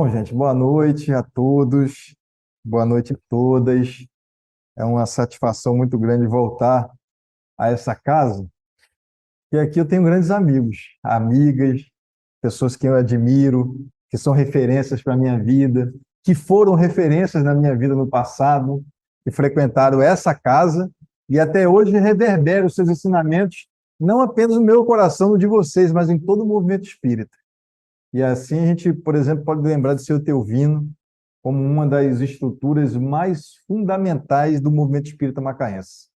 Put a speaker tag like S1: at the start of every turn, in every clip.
S1: Bom, gente, boa noite a todos, boa noite a todas. É uma satisfação muito grande voltar a essa casa, e aqui eu tenho grandes amigos, amigas, pessoas que eu admiro, que são referências para a minha vida, que foram referências na minha vida no passado, que frequentaram essa casa e até hoje reverberam os seus ensinamentos, não apenas no meu coração, no de vocês, mas em todo o movimento espírita. E assim a gente, por exemplo, pode lembrar de seu Teovino como uma das estruturas mais fundamentais do movimento espírita macaense.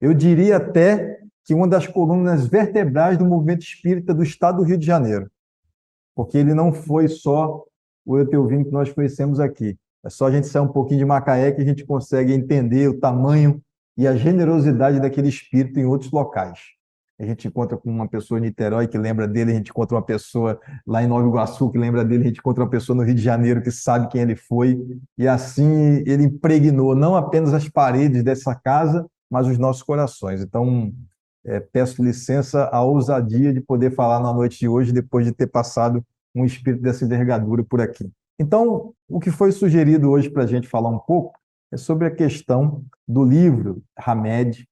S1: Eu diria até que uma das colunas vertebrais do movimento espírita do estado do Rio de Janeiro, porque ele não foi só o Eutelvino que nós conhecemos aqui. É só a gente sair um pouquinho de Macaé que a gente consegue entender o tamanho e a generosidade daquele espírito em outros locais. A gente encontra com uma pessoa em Niterói que lembra dele, a gente encontra uma pessoa lá em Nova Iguaçu que lembra dele, a gente encontra uma pessoa no Rio de Janeiro que sabe quem ele foi, e assim ele impregnou não apenas as paredes dessa casa, mas os nossos corações. Então, peço licença à ousadia de poder falar na noite de hoje, depois de ter passado um espírito dessa envergadura por aqui. Então, o que foi sugerido hoje para a gente falar um pouco é sobre a questão do livro Hamed,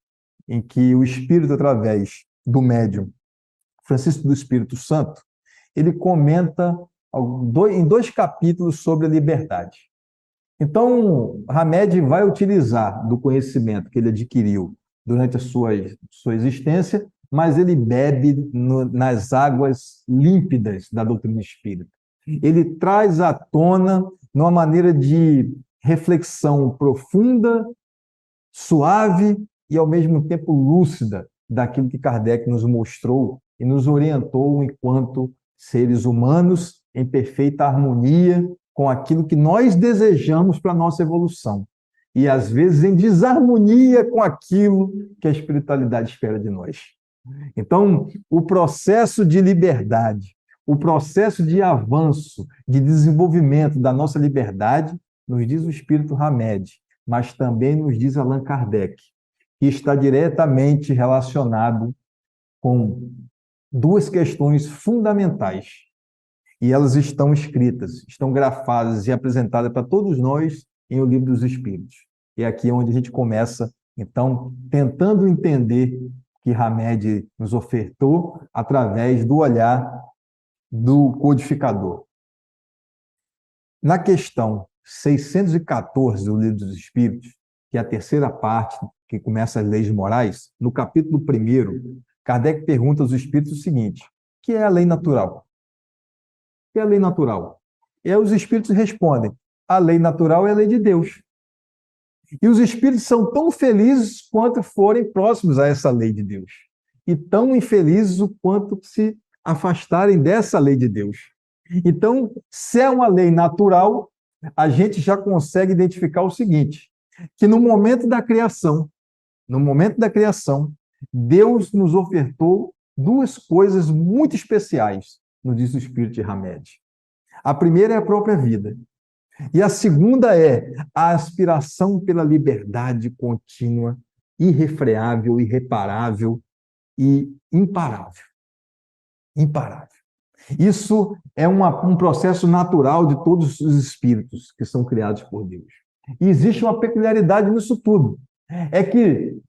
S1: em que o espírito, através do médium Francisco do Espírito Santo, ele comenta em dois capítulos sobre a liberdade. Então, Hamed vai utilizar do conhecimento que ele adquiriu durante a sua existência, mas ele bebe nas águas límpidas da doutrina espírita. Ele traz à tona, numa maneira de reflexão profunda, suave e, ao mesmo tempo, lúcida, daquilo que Kardec nos mostrou e nos orientou enquanto seres humanos em perfeita harmonia com aquilo que nós desejamos para a nossa evolução. E, às vezes, em desarmonia com aquilo que a espiritualidade espera de nós. Então, o processo de liberdade, o processo de avanço, de desenvolvimento da nossa liberdade, nos diz o Espírito Hamed, mas também nos diz Allan Kardec, que está diretamente relacionado com duas questões fundamentais. E elas estão escritas, estão grafadas e apresentadas para todos nós em O Livro dos Espíritos. E aqui é onde a gente começa, então, tentando entender que Hamed nos ofertou através do olhar do codificador. Na questão 614 do Livro dos Espíritos, que é a terceira parte, que começa as leis morais, no capítulo 1º, Kardec pergunta aos espíritos o seguinte: o que é a lei natural? O que é a lei natural? E aí os espíritos respondem: a lei natural é a lei de Deus. E os espíritos são tão felizes quanto forem próximos a essa lei de Deus, e tão infelizes o quanto se afastarem dessa lei de Deus. Então, se é uma lei natural, a gente já consegue identificar o seguinte, que no momento da criação, Deus nos ofertou duas coisas muito especiais, nos diz o Espírito de Hamed. A primeira é a própria vida. E a segunda é a aspiração pela liberdade contínua, irrefreável, irreparável e imparável. Imparável. Isso é um processo natural de todos os espíritos que são criados por Deus. E existe uma peculiaridade nisso tudo. É que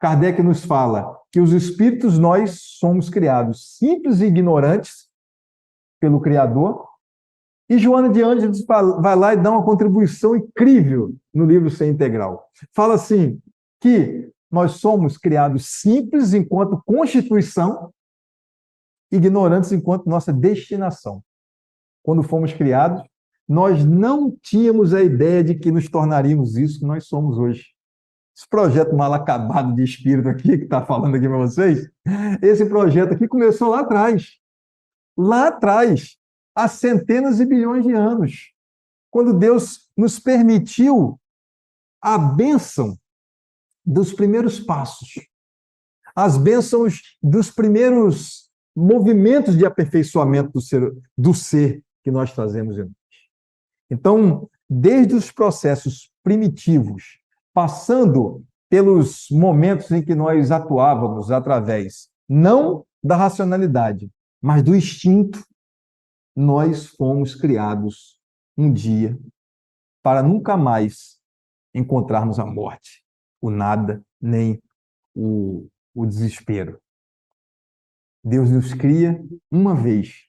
S1: Kardec nos fala que os espíritos, nós somos criados simples e ignorantes pelo Criador, e Joana de Ângeles vai lá e dá uma contribuição incrível no livro Ser Integral. Fala assim, que nós somos criados simples enquanto constituição, ignorantes enquanto nossa destinação. Quando fomos criados, nós não tínhamos a ideia de que nos tornaríamos isso que nós somos hoje. Esse projeto mal acabado de espírito aqui, que está falando aqui para vocês, esse projeto aqui começou lá atrás, há centenas e bilhões de anos, quando Deus nos permitiu a bênção dos primeiros passos, as bênçãos dos primeiros movimentos de aperfeiçoamento do ser que nós trazemos em nós. Então, desde os processos primitivos, passando pelos momentos em que nós atuávamos através, não da racionalidade, mas do instinto, nós fomos criados um dia, para nunca mais encontrarmos a morte, o nada, nem o desespero. Deus nos cria uma vez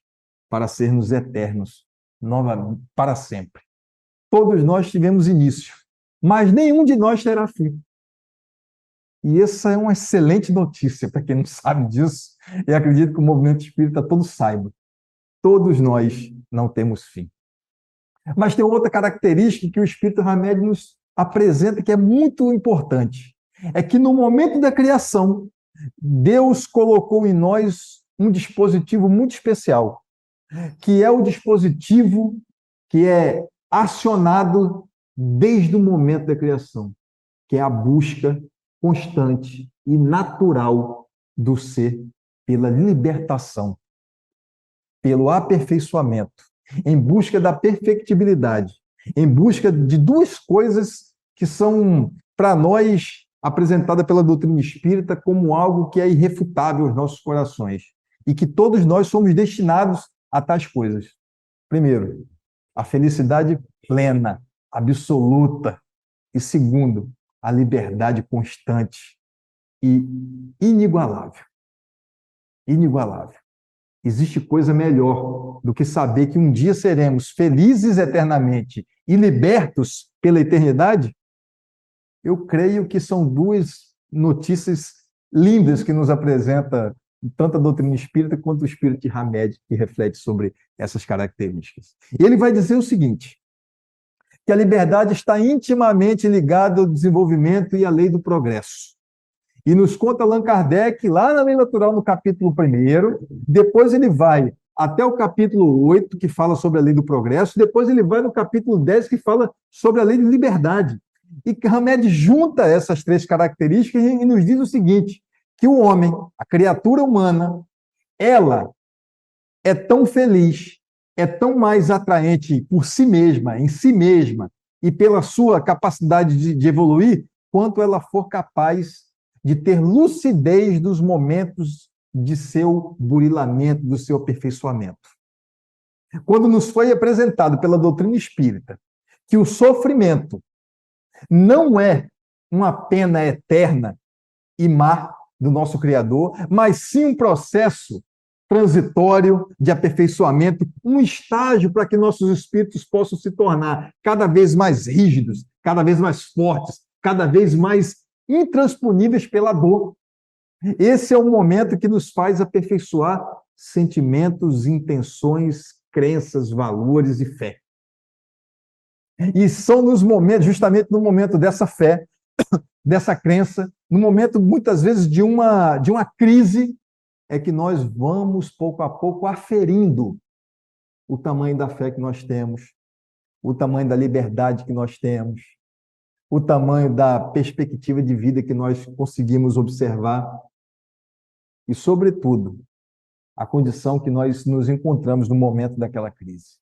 S1: para sermos eternos, para sempre. Todos nós tivemos início, mas nenhum de nós terá fim. E essa é uma excelente notícia para quem não sabe disso, e acredito que o movimento espírita todo saiba. Todos nós não temos fim. Mas tem outra característica que o Espírito Hamed nos apresenta que é muito importante. É que no momento da criação, Deus colocou em nós um dispositivo muito especial, que é o dispositivo que é acionado desde o momento da criação, que é a busca constante e natural do ser pela libertação, pelo aperfeiçoamento, em busca da perfectibilidade, em busca de duas coisas que são, para nós, apresentadas pela doutrina espírita como algo que é irrefutável aos nossos corações e que todos nós somos destinados a tais coisas. Primeiro, a felicidade plena, absoluta. E segundo, a liberdade constante e inigualável. Inigualável. Existe coisa melhor do que saber que um dia seremos felizes eternamente e libertos pela eternidade? Eu creio que são duas notícias lindas que nos apresenta tanto a doutrina espírita quanto o espírito de Hamed, que reflete sobre essas características. E ele vai dizer o seguinte, que a liberdade está intimamente ligada ao desenvolvimento e à lei do progresso. E nos conta Allan Kardec, lá na Lei Natural, no capítulo 1º, depois ele vai até o capítulo 8, que fala sobre a lei do progresso, depois ele vai no capítulo 10, que fala sobre a lei de liberdade. E Hamed junta essas três características e nos diz o seguinte, que o homem, a criatura humana, ela é tão feliz, é tão mais atraente por si mesma, em si mesma, e pela sua capacidade de evoluir, quanto ela for capaz de ter lucidez dos momentos de seu burilamento, do seu aperfeiçoamento. Quando nos foi apresentado pela doutrina espírita que o sofrimento não é uma pena eterna e má do nosso Criador, mas sim um processo transitório de aperfeiçoamento, um estágio para que nossos espíritos possam se tornar cada vez mais rígidos, cada vez mais fortes, cada vez mais intransponíveis pela dor. Esse é o momento que nos faz aperfeiçoar sentimentos, intenções, crenças, valores e fé. E são nos momentos, justamente no momento dessa fé, dessa crença, no momento, muitas vezes, de uma crise, é que nós vamos, pouco a pouco, aferindo o tamanho da fé que nós temos, o tamanho da liberdade que nós temos, o tamanho da perspectiva de vida que nós conseguimos observar e, sobretudo, a condição que nós nos encontramos no momento daquela crise.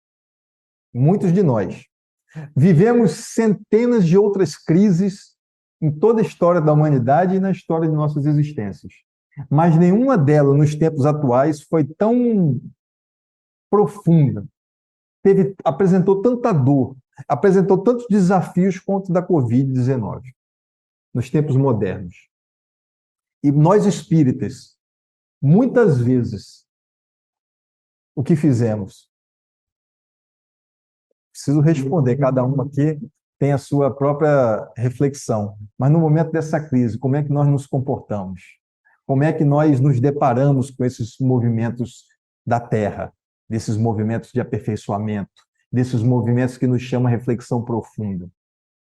S1: Muitos de nós vivemos centenas de outras crises em toda a história da humanidade e na história de nossas existências. Mas nenhuma delas, nos tempos atuais, foi tão profunda, apresentou tanta dor, apresentou tantos desafios quanto da Covid-19, nos tempos modernos. E nós espíritas, muitas vezes, o que fizemos? Preciso responder, cada um aqui tem a sua própria reflexão. Mas no momento dessa crise, como é que nós nos comportamos? Como é que nós nos deparamos com esses movimentos da Terra, desses movimentos de aperfeiçoamento, desses movimentos que nos chamam a reflexão profunda?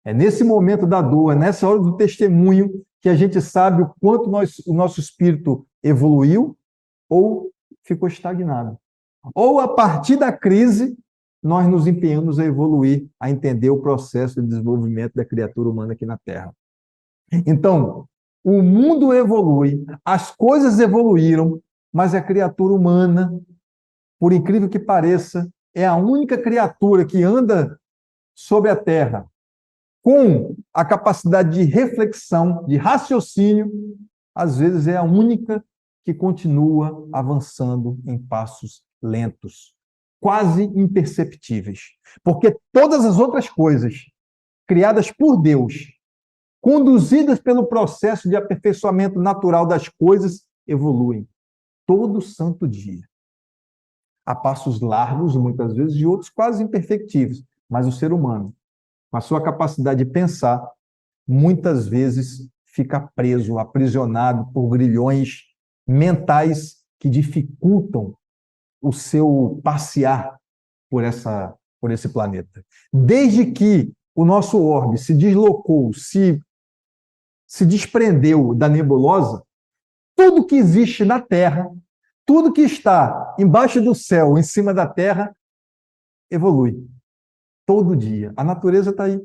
S1: É nesse momento da dor, é nessa hora do testemunho que a gente sabe o quanto o nosso espírito evoluiu ou ficou estagnado. Ou, a partir da crise, nós nos empenhamos a evoluir, a entender o processo de desenvolvimento da criatura humana aqui na Terra. Então, o mundo evolui, as coisas evoluíram, mas a criatura humana, por incrível que pareça, é a única criatura que anda sobre a Terra com a capacidade de reflexão, de raciocínio, às vezes é a única que continua avançando em passos lentos, quase imperceptíveis. Porque todas as outras coisas criadas por Deus, conduzidas pelo processo de aperfeiçoamento natural das coisas, evoluem todo santo dia. A passos largos, muitas vezes, e outros quase imperceptíveis. Mas o ser humano, com a sua capacidade de pensar, muitas vezes fica preso, aprisionado por grilhões mentais que dificultam o seu passear por esse planeta. Desde que o nosso orbe se deslocou, se desprendeu da nebulosa, tudo que existe na Terra, tudo que está embaixo do céu, em cima da Terra, evolui. Todo dia. A natureza está aí.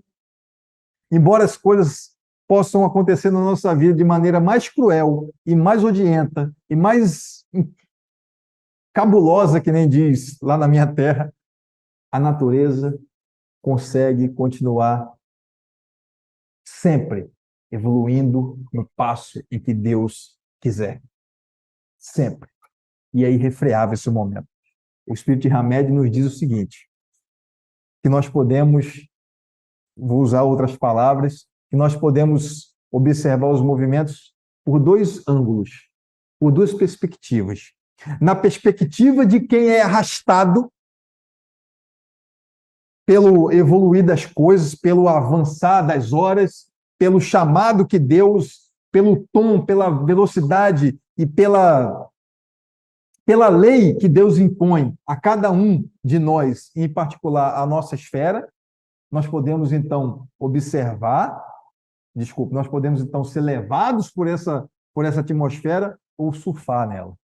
S1: Embora as coisas possam acontecer na nossa vida de maneira mais cruel e mais odienta e mais cabulosa, que nem diz lá na minha terra, a natureza consegue continuar sempre evoluindo no passo em que Deus quiser. Sempre. E é irrefreável esse momento. O Espírito de Hamed nos diz o seguinte, que nós podemos, vou usar outras palavras, que nós podemos observar os movimentos por dois ângulos, por duas perspectivas. Na perspectiva de quem é arrastado pelo evoluir das coisas, pelo avançar das horas, pelo chamado que Deus, pelo tom, pela velocidade e pela lei que Deus impõe a cada um de nós, em particular a nossa esfera, nós podemos então nós podemos então ser levados por essa atmosfera ou surfar nela.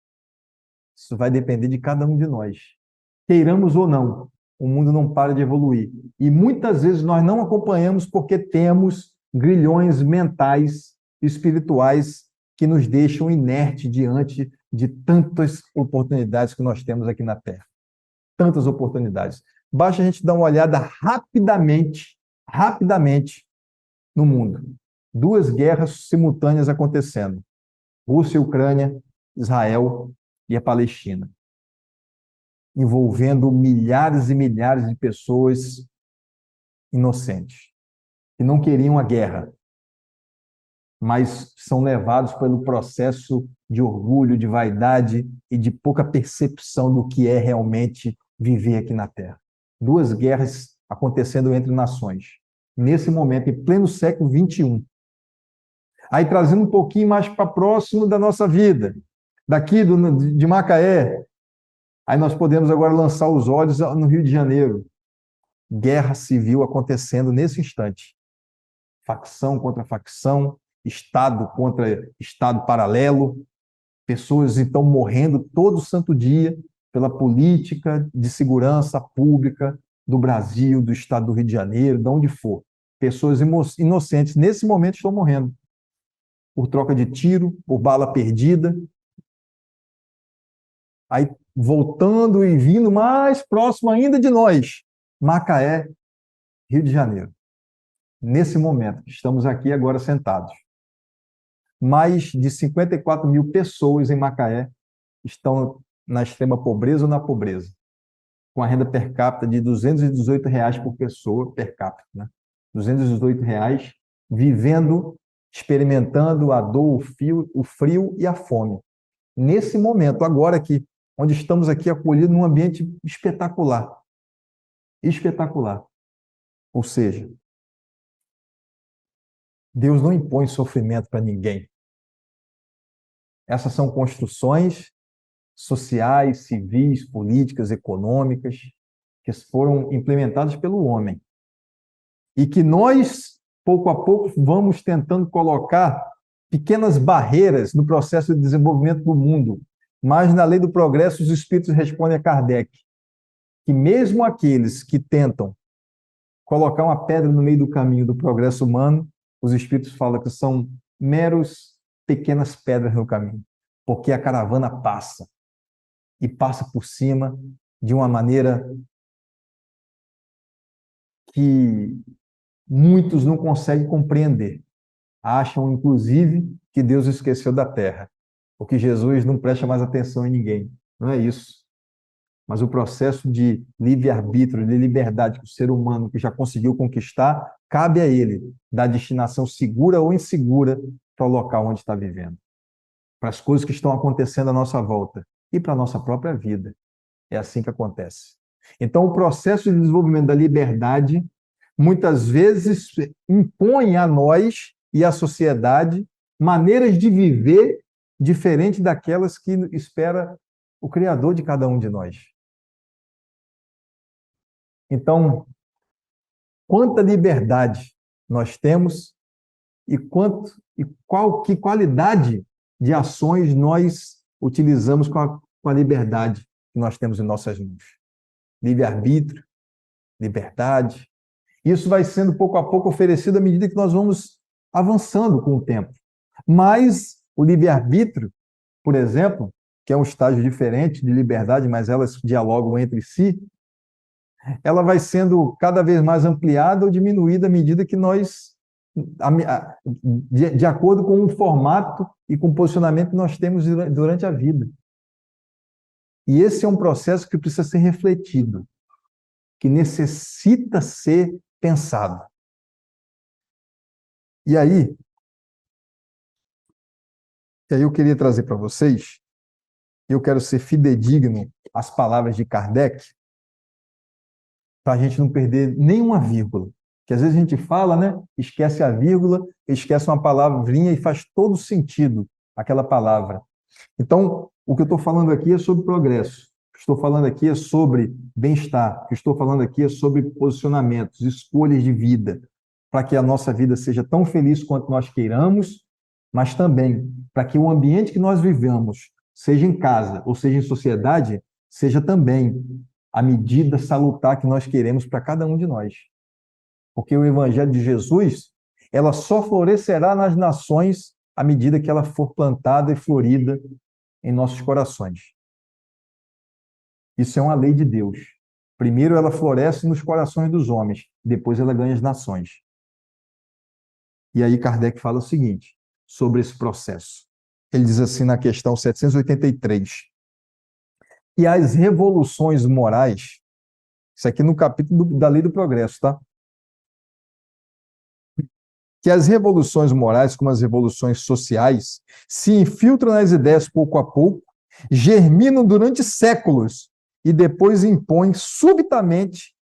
S1: Isso vai depender de cada um de nós. Queiramos ou não, o mundo não para de evoluir. E muitas vezes nós não acompanhamos porque temos grilhões mentais, espirituais, que nos deixam inertes diante de tantas oportunidades que nós temos aqui na Terra. Tantas oportunidades. Basta a gente dar uma olhada rapidamente no mundo. 2 guerras simultâneas acontecendo. Rússia e Ucrânia, Israel e a Palestina. Envolvendo milhares e milhares de pessoas inocentes, que não queriam a guerra, mas são levados pelo processo de orgulho, de vaidade e de pouca percepção do que é realmente viver aqui na Terra. 2 guerras acontecendo entre nações, nesse momento, em pleno século XXI. Aí, trazendo um pouquinho mais para próximo da nossa vida, daqui de Macaé, aí nós podemos agora lançar os olhos no Rio de Janeiro. Guerra civil acontecendo nesse instante. Facção contra facção, Estado contra Estado paralelo, pessoas então morrendo todo santo dia pela política de segurança pública do Brasil, do Estado do Rio de Janeiro, de onde for. Pessoas inocentes, nesse momento, estão morrendo por troca de tiro, por bala perdida. Aí, voltando e vindo mais próximo ainda de nós, Macaé, Rio de Janeiro. Nesse momento, estamos aqui agora sentados. Mais de 54 mil pessoas em Macaé estão na extrema pobreza ou na pobreza, com a renda per capita de R$ 218 por pessoa, per capita, né? R$ 218, vivendo, experimentando a dor, o frio e a fome. Nesse momento, agora aqui, onde estamos aqui acolhidos num ambiente espetacular. Espetacular. Ou seja, Deus não impõe sofrimento para ninguém. Essas são construções sociais, civis, políticas, econômicas, que foram implementadas pelo homem. E que nós, pouco a pouco, vamos tentando colocar pequenas barreiras no processo de desenvolvimento do mundo. Mas, na lei do progresso, os espíritos respondem a Kardec que mesmo aqueles que tentam colocar uma pedra no meio do caminho do progresso humano, os espíritos falam que são meros pequenas pedras no caminho, porque a caravana passa, e passa por cima de uma maneira que muitos não conseguem compreender. Acham, inclusive, que Deus esqueceu da terra, ou que Jesus não presta mais atenção em ninguém. Não é isso. mas o processo de livre-arbítrio, de liberdade que o ser humano que já conseguiu conquistar, cabe a ele dar destinação segura ou insegura para o local onde está vivendo, para as coisas que estão acontecendo à nossa volta e para a nossa própria vida. É assim que acontece. Então, o processo de desenvolvimento da liberdade muitas vezes impõe a nós e à sociedade maneiras de viver diferentes daquelas que espera o Criador de cada um de nós. Então, quanta liberdade nós temos que qualidade de ações nós utilizamos com a liberdade que nós temos em nossas mãos. Livre-arbítrio, liberdade. Isso vai sendo pouco a pouco oferecido à medida que nós vamos avançando com o tempo. Mas o livre-arbítrio, por exemplo, que é um estágio diferente de liberdade, mas elas dialogam entre si, ela vai sendo cada vez mais ampliada ou diminuída à medida que nós, de acordo com o formato e com o posicionamento que nós temos durante a vida. E esse é um processo que precisa ser refletido, que necessita ser pensado. E aí eu queria trazer para vocês, eu quero ser fidedigno às palavras de Kardec, para a gente não perder nenhuma vírgula. Que às vezes a gente fala, né? Esquece a vírgula, esquece uma palavrinha e faz todo sentido aquela palavra. Então, o que eu estou falando aqui é sobre progresso. O que estou falando aqui é sobre bem-estar. O que estou falando aqui é sobre posicionamentos, escolhas de vida, para que a nossa vida seja tão feliz quanto nós queiramos, mas também para que o ambiente que nós vivamos, seja em casa ou seja em sociedade, seja também a medida salutar que nós queremos para cada um de nós. Porque o Evangelho de Jesus, ela só florescerá nas nações à medida que ela for plantada e florida em nossos corações. Isso é uma lei de Deus. Primeiro ela floresce nos corações dos homens, depois ela ganha as nações. E aí Kardec fala o seguinte, sobre esse processo. Ele diz assim na questão 783, que as revoluções morais, isso aqui no capítulo da Lei do Progresso, tá? Que as revoluções morais, como as revoluções sociais, se infiltram nas ideias pouco a pouco, germinam durante séculos e depois impõem subitamente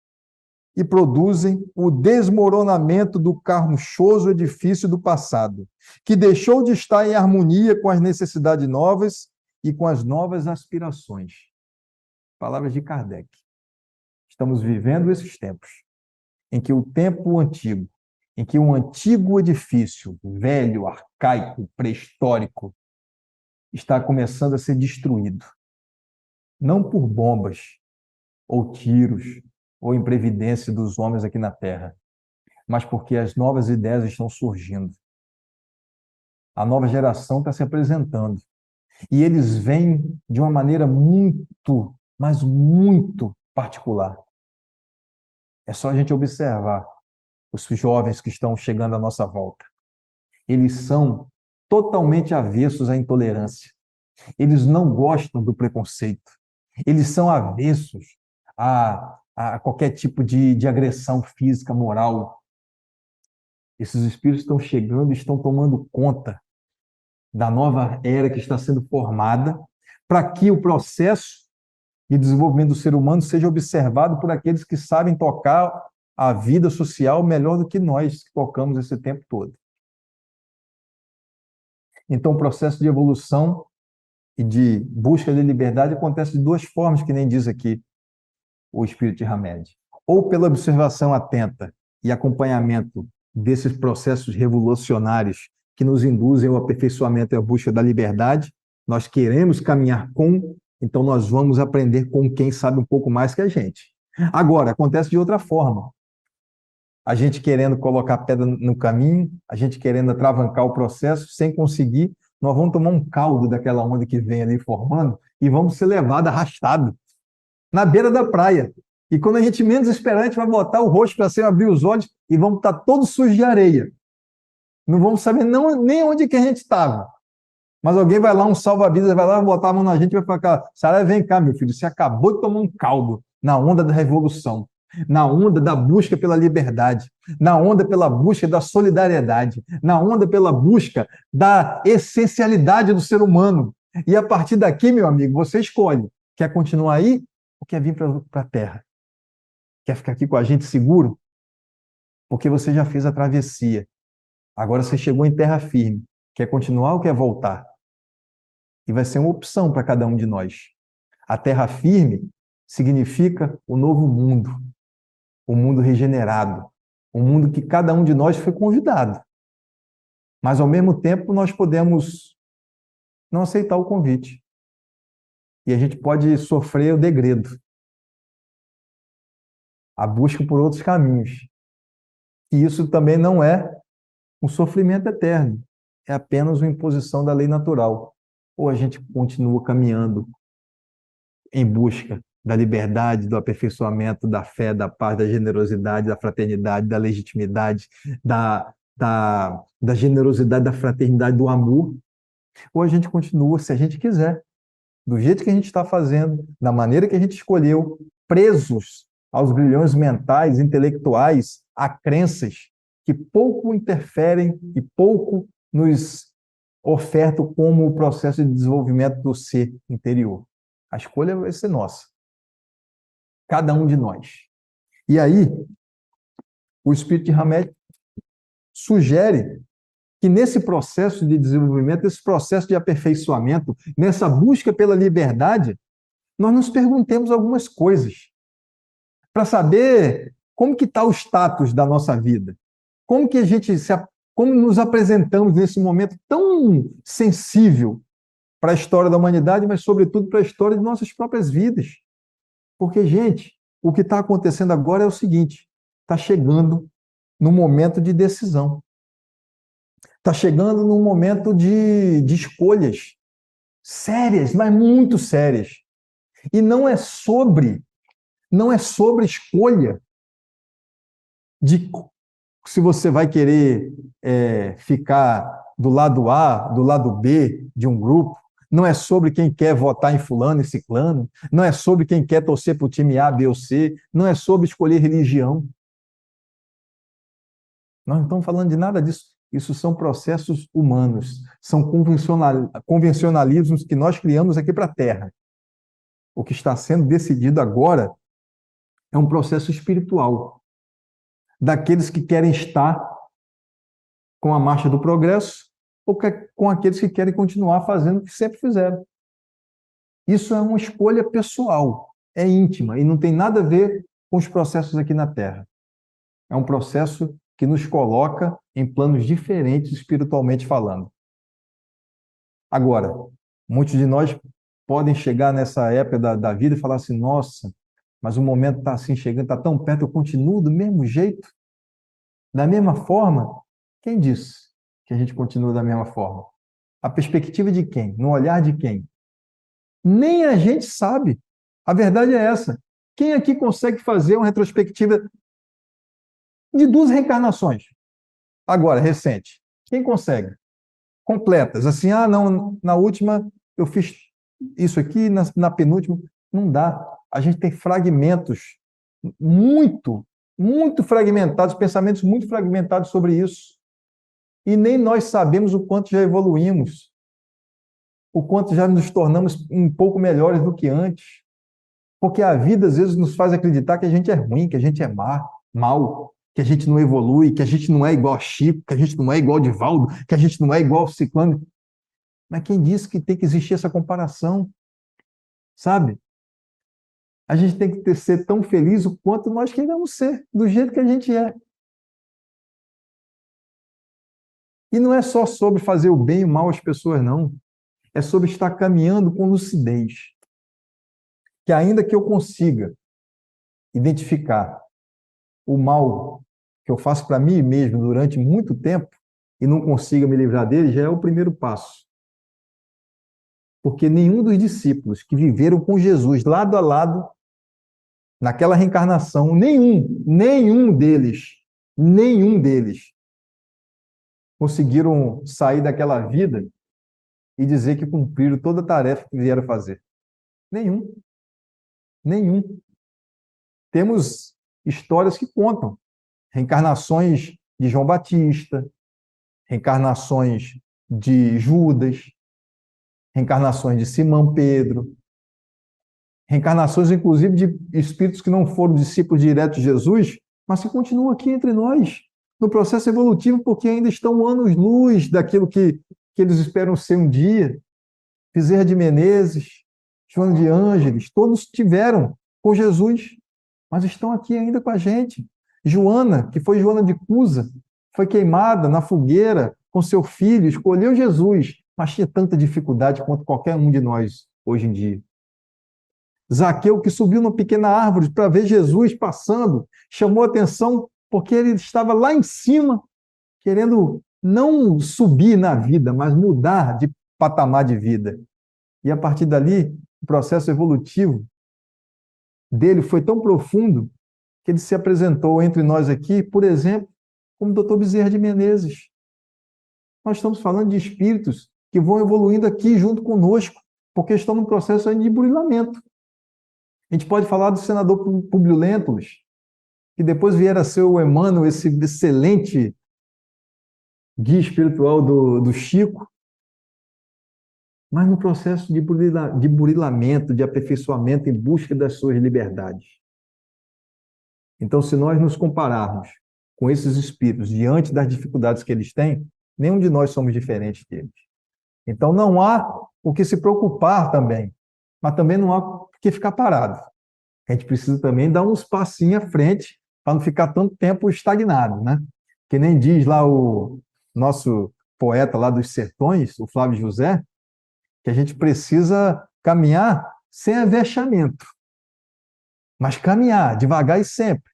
S1: e produzem o desmoronamento do carranchoso edifício do passado, que deixou de estar em harmonia com as necessidades novas e com as novas aspirações. Palavras de Kardec. Estamos vivendo esses tempos em que o tempo antigo, em que um antigo edifício, velho, arcaico, pré-histórico, está começando a ser destruído. Não por bombas, ou tiros, ou imprevidência dos homens aqui na Terra, mas porque as novas ideias estão surgindo. A nova geração está se apresentando. E eles vêm de uma maneira muito, mas muito particular. É só a gente observar os jovens que estão chegando à nossa volta. Eles são totalmente avessos à intolerância. Eles não gostam do preconceito. Eles são avessos a qualquer tipo de agressão física, moral. Esses espíritos estão chegando e estão tomando conta da nova era que está sendo formada para que o processo de desenvolvimento do ser humano seja observado por aqueles que sabem tocar a vida social melhor do que nós que tocamos esse tempo todo. Então, o processo de evolução e de busca de liberdade acontece de duas formas, que nem diz aqui o Espírito de Hamed. Ou pela observação atenta e acompanhamento desses processos revolucionários que nos induzem ao aperfeiçoamento e à busca da liberdade, nós queremos caminhar com, então nós vamos aprender com quem sabe um pouco mais que a gente. Agora, acontece de outra forma. A gente querendo colocar pedra no caminho, a gente querendo atravancar o processo, sem conseguir, nós vamos tomar um caldo daquela onda que vem ali formando e vamos ser levados arrastados na beira da praia. E quando a gente menos esperar, a gente vai botar o rosto para cima, abrir os olhos e vamos estar todos sujos de areia. Não vamos saber nem onde que a gente estava. Mas alguém vai lá, um salva-vidas, vai lá botar a mão na gente e vai falar: Sara, vem cá, meu filho, você acabou de tomar um caldo na onda da revolução, na onda da busca pela liberdade, na onda pela busca da solidariedade, na onda pela busca da essencialidade do ser humano. E a partir daqui, meu amigo, você escolhe: quer continuar aí ou quer vir para a Terra? Quer ficar aqui com a gente seguro? Porque você já fez a travessia. Agora você chegou em terra firme. Quer continuar ou quer voltar? E vai ser uma opção para cada um de nós. A terra firme significa o novo mundo, o mundo regenerado, o mundo que cada um de nós foi convidado. Mas, ao mesmo tempo, nós podemos não aceitar o convite. E a gente pode sofrer o degredo, a busca por outros caminhos. E isso também não é um sofrimento eterno, é apenas uma imposição da lei natural. Ou a gente continua caminhando em busca da liberdade, do aperfeiçoamento, da fé, da paz, da generosidade, da fraternidade, da legitimidade, da generosidade, da fraternidade, do amor, ou a gente continua, se a gente quiser, do jeito que a gente está fazendo, da maneira que a gente escolheu, presos aos grilhões mentais, intelectuais, a crenças que pouco interferem e pouco nos ofertam como o processo de desenvolvimento do ser interior. A escolha vai ser nossa. Cada um de nós. E aí, o Espírito de Hamed sugere que nesse processo de desenvolvimento, nesse processo de aperfeiçoamento, nessa busca pela liberdade, nós nos perguntemos algumas coisas para saber como que está o status da nossa vida, como que a gente como nos apresentamos nesse momento tão sensível para a história da humanidade, mas sobretudo para a história de nossas próprias vidas. Porque, gente, o que está acontecendo agora é o seguinte: está chegando no momento de decisão. Está chegando num momento de escolhas sérias, mas muito sérias. E não é sobre escolha de se você vai querer ficar do lado A, do lado B de um grupo. Não é sobre quem quer votar em fulano e ciclano. Não é sobre quem quer torcer para o time A, B ou C. Não é sobre escolher religião. Nós não estamos falando de nada disso. Isso são processos humanos, são convencionalismos que nós criamos aqui para a Terra. O que está sendo decidido agora é um processo espiritual, daqueles que querem estar com a marcha do progresso ou com aqueles que querem continuar fazendo o que sempre fizeram. Isso é uma escolha pessoal, é íntima e não tem nada a ver com os processos aqui na Terra. É um processo que nos coloca em planos diferentes espiritualmente falando. Agora, muitos de nós podem chegar nessa época da vida e falar assim: nossa, mas o momento está assim chegando, está tão perto, eu continuo do mesmo jeito, da mesma forma. Quem disse que a gente continua da mesma forma? A perspectiva de quem? No olhar de quem? Nem a gente sabe. A verdade é essa. Quem aqui consegue fazer uma retrospectiva de 2 reencarnações? Agora, recente. Quem consegue? Completas. Assim, não, na última eu fiz isso aqui, na penúltima. Não dá. A gente tem fragmentos muito, muito fragmentados, pensamentos muito fragmentados sobre isso. E nem nós sabemos o quanto já evoluímos, o quanto já nos tornamos um pouco melhores do que antes. Porque a vida, às vezes, nos faz acreditar que a gente é ruim, que a gente é mal, que a gente não evolui, que a gente não é igual a Chico, que a gente não é igual a Divaldo, que a gente não é igual ao Ciclano. Mas quem disse que tem que existir essa comparação? Sabe? A gente tem que ser tão feliz o quanto nós queremos ser, do jeito que a gente é. E não é só sobre fazer o bem e o mal às pessoas, não. É sobre estar caminhando com lucidez. Que ainda que eu consiga identificar o mal que eu faço para mim mesmo durante muito tempo e não consiga me livrar dele, já é o primeiro passo. Porque nenhum dos discípulos que viveram com Jesus lado a lado, naquela reencarnação, nenhum deles conseguiram sair daquela vida e dizer que cumpriram toda a tarefa que vieram fazer? Nenhum, nenhum. Temos histórias que contam reencarnações de João Batista, reencarnações de Judas, reencarnações de Simão Pedro, reencarnações, inclusive, de espíritos que não foram discípulos diretos de Jesus, mas que continuam aqui entre nós, no processo evolutivo, porque ainda estão anos-luz daquilo que eles esperam ser um dia. Bezerra de Menezes, Joana de Ângeles, todos tiveram com Jesus, mas estão aqui ainda com a gente. Joana, que foi Joana de Cusa, foi queimada na fogueira com seu filho, escolheu Jesus, mas tinha tanta dificuldade quanto qualquer um de nós hoje em dia. Zaqueu, que subiu numa pequena árvore para ver Jesus passando, chamou atenção porque ele estava lá em cima, querendo não subir na vida, mas mudar de patamar de vida. E a partir dali, o processo evolutivo dele foi tão profundo que ele se apresentou entre nós aqui, por exemplo, como o Dr. Bezerra de Menezes. Nós estamos falando de espíritos que vão evoluindo aqui junto conosco, porque estão num processo de burilamento. A gente pode falar do senador Públio Lentulus, que depois vier a ser o Emmanuel, esse excelente guia espiritual do Chico, mas no processo de burilamento, de aperfeiçoamento em busca das suas liberdades. Então, se nós nos compararmos com esses espíritos diante das dificuldades que eles têm, nenhum de nós somos diferentes deles. Então, não há o que se preocupar também, mas também não há o que ficar parado. A gente precisa também dar uns passinhos à frente para não ficar tanto tempo estagnado, né? Que nem diz lá o nosso poeta lá dos sertões, o Flávio José, que a gente precisa caminhar sem avexamento, mas caminhar devagar e sempre.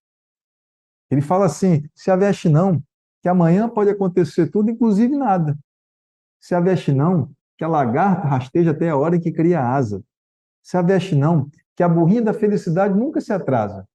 S1: Ele fala assim, se aveste não, que amanhã pode acontecer tudo, inclusive nada. Se aveste não, que a lagarta rasteja até a hora em que cria asa. Se aveste não, que a burrinha da felicidade nunca se atrasa.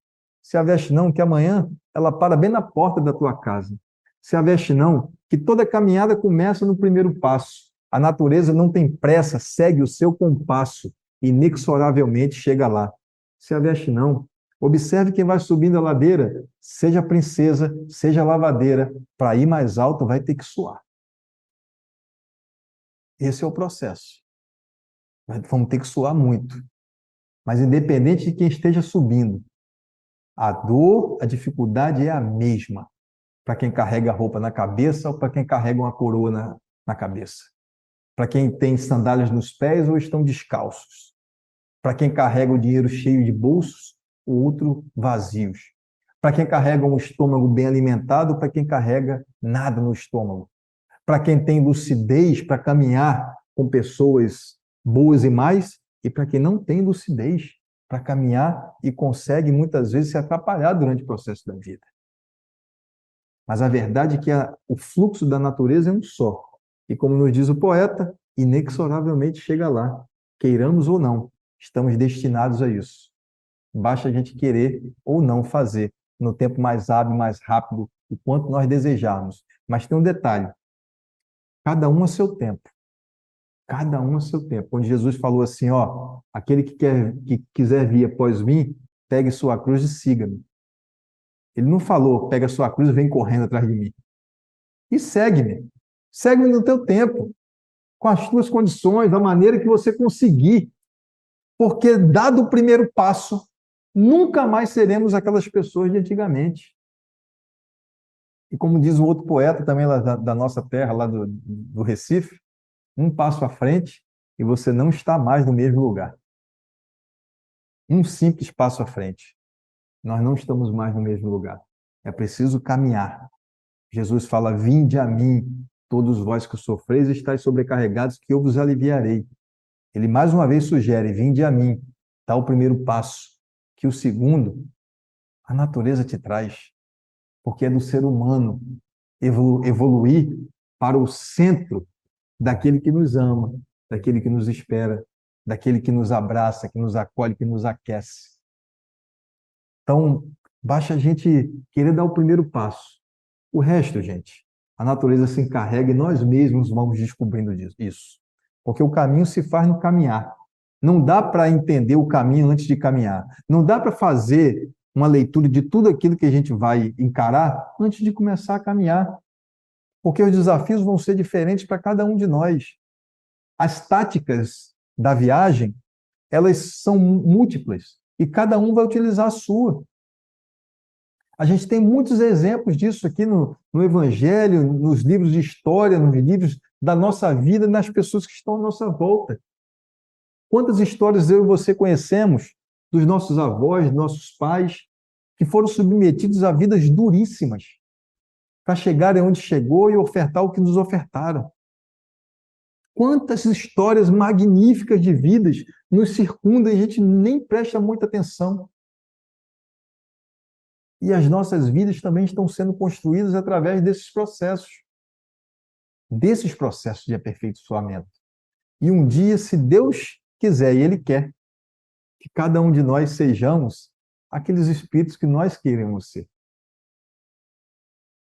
S1: Se aveste não, que amanhã ela para bem na porta da tua casa. Se aveste não, que toda caminhada começa no primeiro passo. A natureza não tem pressa, segue o seu compasso, inexoravelmente chega lá. Se aveste não, observe quem vai subindo a ladeira, seja princesa, seja lavadeira, para ir mais alto vai ter que suar. Esse é o processo. Vamos ter que suar muito. Mas independente de quem esteja subindo, a dor, a dificuldade é a mesma para quem carrega a roupa na cabeça ou para quem carrega uma coroa na cabeça. Para quem tem sandálias nos pés ou estão descalços. Para quem carrega o dinheiro cheio de bolsos ou outro vazios. Para quem carrega um estômago bem alimentado, para quem carrega nada no estômago. Para quem tem lucidez para caminhar com pessoas boas e más, e para quem não tem lucidez para caminhar e consegue muitas vezes se atrapalhar durante o processo da vida. Mas a verdade é que o fluxo da natureza é um só. E como nos diz o poeta, inexoravelmente chega lá, queiramos ou não, estamos destinados a isso. Basta a gente querer ou não fazer no tempo mais hábil, mais rápido, o quanto nós desejarmos. Mas tem um detalhe, cada um a seu tempo. Cada um a seu tempo. Quando Jesus falou assim, ó, aquele que quiser vir após mim, pegue sua cruz e siga-me. Ele não falou, pega sua cruz e vem correndo atrás de mim. E segue-me. Segue-me no teu tempo, com as tuas condições, da maneira que você conseguir. Porque, dado o primeiro passo, nunca mais seremos aquelas pessoas de antigamente. E como diz o outro poeta também lá da nossa terra, lá do Recife, um passo à frente e você não está mais no mesmo lugar. Um simples passo à frente. Nós não estamos mais no mesmo lugar. É preciso caminhar. Jesus fala, vinde a mim, todos vós que sofreis e estáis sobrecarregados, que eu vos aliviarei. Ele mais uma vez sugere, vinde a mim, dá o primeiro passo, que o segundo, a natureza te traz, porque é do ser humano evoluir para o centro daquele que nos ama, daquele que nos espera, daquele que nos abraça, que nos acolhe, que nos aquece. Então, basta a gente querer dar o primeiro passo. O resto, gente, a natureza se encarrega e nós mesmos vamos descobrindo isso. porque o caminho se faz no caminhar. Não dá para entender o caminho antes de caminhar. Não dá para fazer uma leitura de tudo aquilo que a gente vai encarar antes de começar a caminhar, porque os desafios vão ser diferentes para cada um de nós. As táticas da viagem, elas são múltiplas e cada um vai utilizar a sua. A gente tem muitos exemplos disso aqui no Evangelho, nos livros de história, nos livros da nossa vida, nas pessoas que estão à nossa volta. Quantas histórias eu e você conhecemos dos nossos avós, dos nossos pais, que foram submetidos a vidas duríssimas para chegarem onde chegou e ofertar o que nos ofertaram. Quantas histórias magníficas de vidas nos circundam e a gente nem presta muita atenção. E as nossas vidas também estão sendo construídas através desses processos de aperfeiçoamento. E um dia, se Deus quiser, e Ele quer, que cada um de nós sejamos aqueles espíritos que nós queremos ser.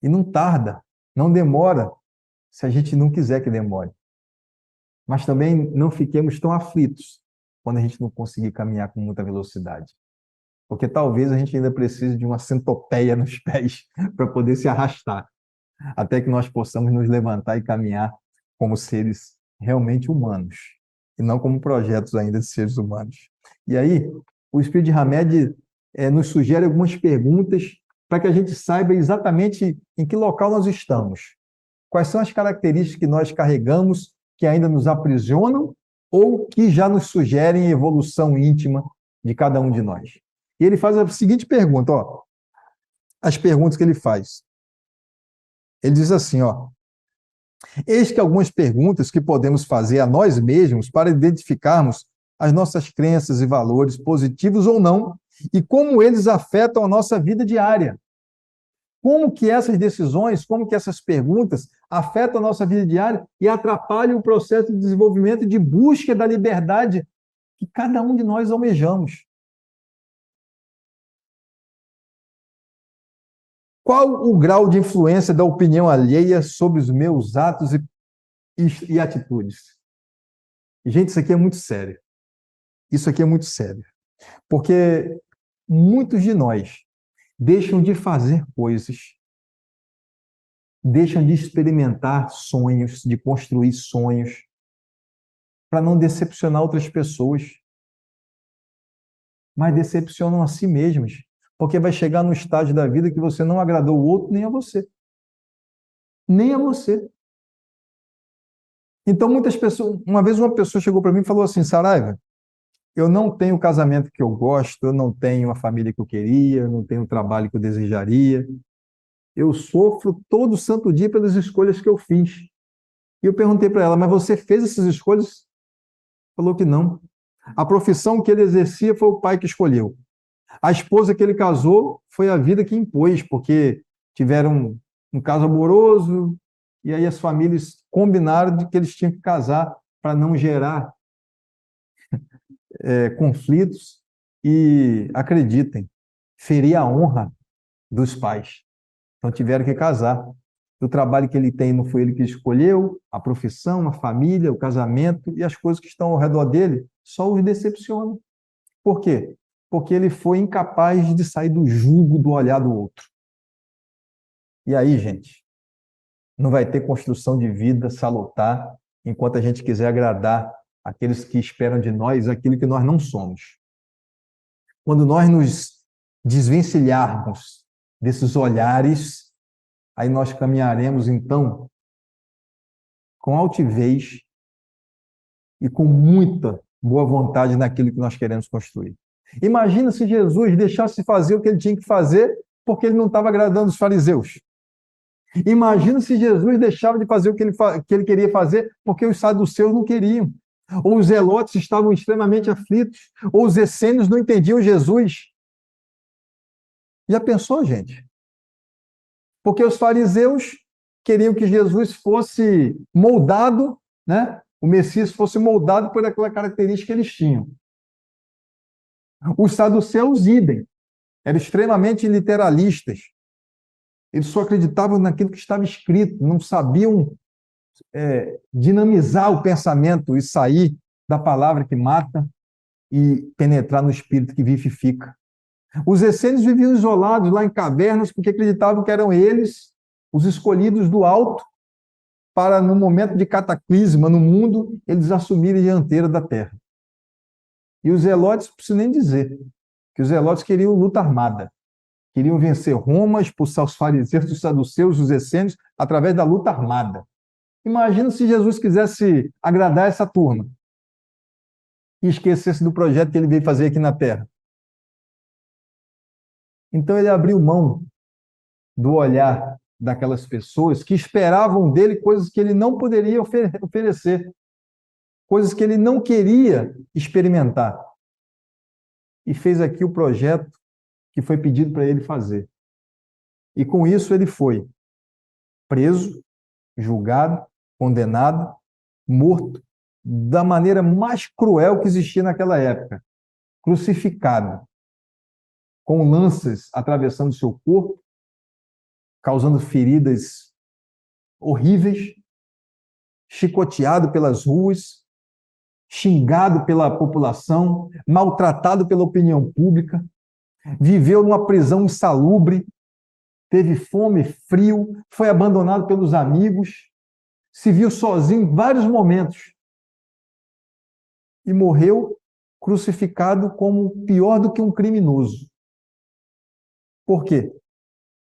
S1: E não tarda, não demora, se a gente não quiser que demore. Mas também não fiquemos tão aflitos quando a gente não conseguir caminhar com muita velocidade. Porque talvez a gente ainda precise de uma centopeia nos pés para poder se arrastar, até que nós possamos nos levantar e caminhar como seres realmente humanos, e não como projetos ainda de seres humanos. E aí, o Espírito de Hamed nos sugere algumas perguntas para que a gente saiba exatamente em que local nós estamos. Quais são as características que nós carregamos que ainda nos aprisionam ou que já nos sugerem evolução íntima de cada um de nós. E ele faz a seguinte pergunta, ó, as perguntas que ele faz. Ele diz assim, ó, eis que algumas perguntas que podemos fazer a nós mesmos para identificarmos as nossas crenças e valores, positivos ou não, e como eles afetam a nossa vida diária. Como que essas decisões, como que essas perguntas afetam a nossa vida diária e atrapalham o processo de desenvolvimento e de busca da liberdade que cada um de nós almejamos. Qual o grau de influência da opinião alheia sobre os meus atos e atitudes? Gente, isso aqui é muito sério. Isso aqui é muito sério. Porque muitos de nós deixam de fazer coisas, deixam de experimentar sonhos, de construir sonhos, para não decepcionar outras pessoas, mas decepcionam a si mesmos, porque vai chegar no estágio da vida que você não agradou o outro, nem a você. Nem a você. Então, muitas pessoas... Uma vez uma pessoa chegou para mim e falou assim, Saraiva, eu não tenho o casamento que eu gosto, eu não tenho a família que eu queria, eu não tenho o trabalho que eu desejaria. Eu sofro todo santo dia pelas escolhas que eu fiz. E eu perguntei para ela, mas você fez essas escolhas? Falou que não. A profissão que ele exercia foi o pai que escolheu. A esposa que ele casou foi a vida que impôs, porque tiveram um caso amoroso, e aí as famílias combinaram de que eles tinham que casar para não gerar conflitos e, acreditem, ferir a honra dos pais. Então tiveram que casar. O trabalho que ele tem não foi ele que escolheu, a profissão, a família, o casamento e as coisas que estão ao redor dele só os decepcionam. Por quê? Porque ele foi incapaz de sair do jugo do olhar do outro. E aí, gente, não vai ter construção de vida salutar enquanto a gente quiser agradar aqueles que esperam de nós aquilo que nós não somos. Quando nós nos desvencilharmos desses olhares, aí nós caminharemos, então, com altivez e com muita boa vontade naquilo que nós queremos construir. Imagina se Jesus deixasse fazer o que ele tinha que fazer porque ele não estava agradando os fariseus. Imagina se Jesus deixava de fazer o que ele queria fazer porque os saduceus não queriam. Ou os zelotes estavam extremamente aflitos. Ou os essênios não entendiam Jesus. Já pensou, gente? Porque os fariseus queriam que Jesus fosse moldado, né? O Messias fosse moldado por aquela característica que eles tinham. Os saduceus, idem, eram extremamente literalistas. Eles só acreditavam naquilo que estava escrito, não sabiam dinamizar o pensamento e sair da palavra que mata e penetrar no espírito que vivifica. Os essênios viviam isolados lá em cavernas porque acreditavam que eram eles os escolhidos do alto para, no momento de cataclisma no mundo, eles assumirem a dianteira da terra. E os zelotes, não preciso nem dizer, que os zelotes queriam luta armada, queriam vencer Roma, expulsar os fariseus, os saduceus, os essênios, através da luta armada. Imagina se Jesus quisesse agradar essa turma e esquecesse do projeto que ele veio fazer aqui na Terra. Então ele abriu mão do olhar daquelas pessoas que esperavam dele coisas que ele não poderia oferecer, coisas que ele não queria experimentar. E fez aqui o projeto que foi pedido para ele fazer. E com isso ele foi preso, julgado, condenado, morto, da maneira mais cruel que existia naquela época, crucificado, com lanças atravessando seu corpo, causando feridas horríveis, chicoteado pelas ruas, xingado pela população, maltratado pela opinião pública, viveu numa prisão insalubre, teve fome, frio, foi abandonado pelos amigos, se viu sozinho em vários momentos e morreu crucificado como pior do que um criminoso. Por quê?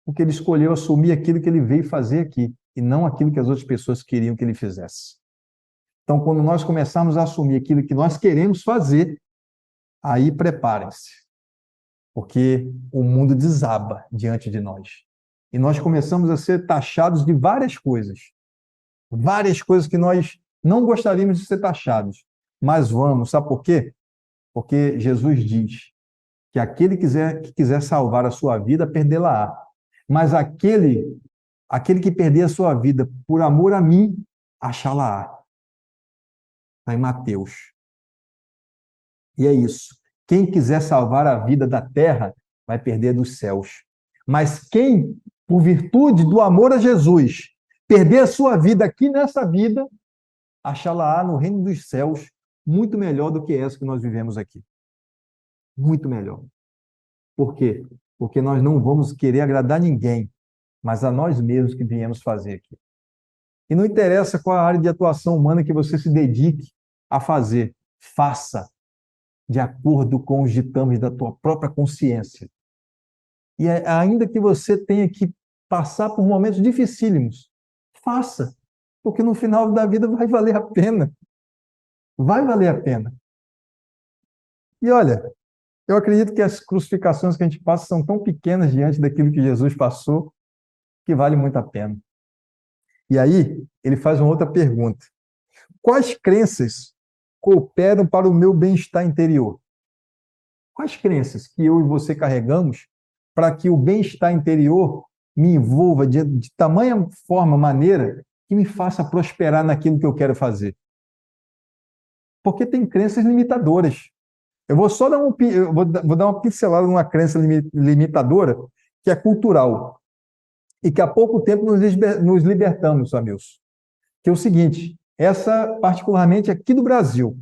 S1: Porque ele escolheu assumir aquilo que ele veio fazer aqui e não aquilo que as outras pessoas queriam que ele fizesse. Então, quando nós começarmos a assumir aquilo que nós queremos fazer, aí preparem-se, porque o mundo desaba diante de nós. E nós começamos a ser taxados de várias coisas que nós não gostaríamos de ser taxados, mas vamos, sabe por quê? Porque Jesus diz que aquele que quiser salvar a sua vida, perdê-la-á. Mas aquele que perder a sua vida por amor a mim, achá-la-á. Está em Mateus. E é isso. Quem quiser salvar a vida da terra, vai perder dos céus. Mas quem, por virtude do amor a Jesus, perder a sua vida aqui nessa vida, achá-la-á no reino dos céus, muito melhor do que essa que nós vivemos aqui. Muito melhor. Por quê? Porque nós não vamos querer agradar ninguém, mas a nós mesmos que viemos fazer aqui. E não interessa qual a área de atuação humana que você se dedique a fazer, faça de acordo com os ditames da tua própria consciência. E ainda que você tenha que passar por momentos dificílimos, faça, porque no final da vida vai valer a pena. Vai valer a pena. E olha, eu acredito que as crucificações que a gente passa são tão pequenas diante daquilo que Jesus passou, que vale muito a pena. E aí, ele faz uma outra pergunta. Quais crenças cooperam para o meu bem-estar interior? Quais crenças que eu e você carregamos para que o bem-estar interior me envolva de tamanha forma, maneira, que me faça prosperar naquilo que eu quero fazer? Porque tem crenças limitadoras. Eu vou só dar vou dar uma pincelada numa crença limitadora, que é cultural, e que há pouco tempo nos libertamos, amigos. Que é o seguinte, essa particularmente aqui do Brasil.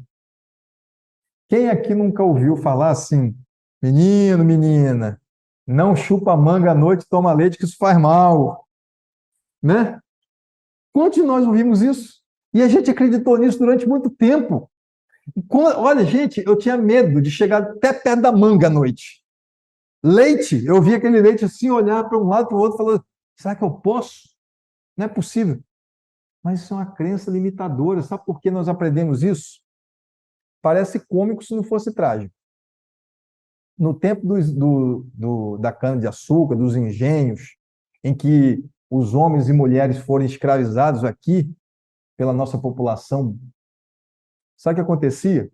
S1: Quem aqui nunca ouviu falar assim, menino, menina, não chupa manga à noite, toma leite que isso faz mal, né? Quantos de nós ouvimos isso? E a gente acreditou nisso durante muito tempo. Olha, gente, eu tinha medo de chegar até perto da manga à noite. Leite, eu via aquele leite assim, olhar para um lado para o outro, falando, será que eu posso? Não é possível. Mas isso é uma crença limitadora. Sabe por que nós aprendemos isso? Parece cômico se não fosse trágico. No tempo da cana-de-açúcar, dos engenhos, em que os homens e mulheres foram escravizados aqui pela nossa população, sabe o que acontecia?